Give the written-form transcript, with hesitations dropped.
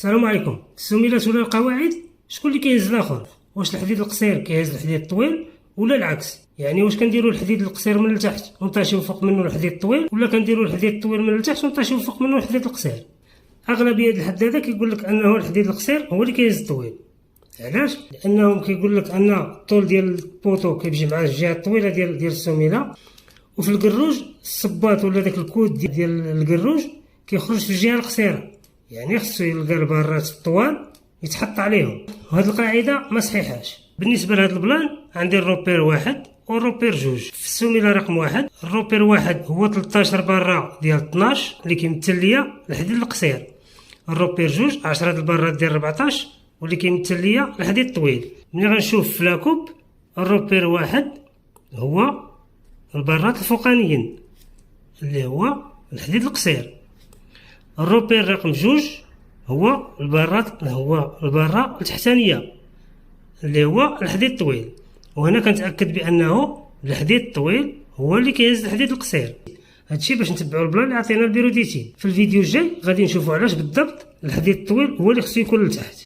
السلام عليكم. السميلات ولا القواعد شكون اللي كيهز الاخر؟ واش الحديد القصير كيهز الحديد الطويل ولا العكس؟ يعني واش كنديروا الحديد القصير من التحت ونطيشوا فوق منه الحديد الطويل، ولا كنديروا الحديد الطويل من التحت ونطيشوا فوق منه الحديد القصير؟ اغلبيه الحداده كيقول لك انه الحديد القصير هو اللي كيهز الطويل. علاش؟ لانهم كيقول لك ان الطول ديال البوطو كيمشي مع الجهه الطويله ديال السميله، وفي الكروج الصباط ولا داك الكود ديال الكروج كيخرج في الجهه القصيره، يعني خصو يلقى البارات الطوال يتحط عليهم. وهاد القاعده ما صحيحاش. بالنسبه لهاد البلان عندي الروبير واحد والروبير جوج. في السميله رقم واحد الروبير واحد هو 13 بره ديال 12 اللي كيمثل ليا الحديد القصير، الروبير جوج 10 البرات ديال 14 واللي كيمثل ليا الحديد الطويل. ملي غنشوف في لاكوب الروبير واحد هو البرات الفوقانيين اللي هو الحديد القصير، الروبير رقم جوج هو البرة التحتانية اللي هو الحديد الطويل. وهنا كنتأكد بأنه الحديد الطويل هو اللي كيهز الحديد القصير. هادشي باش نتبعوا البلان اللي عطينا البيروديتي. في الفيديو الجاي غادي نشوفوا علاش بالضبط الحديد الطويل هو اللي خصو يكون لتحت.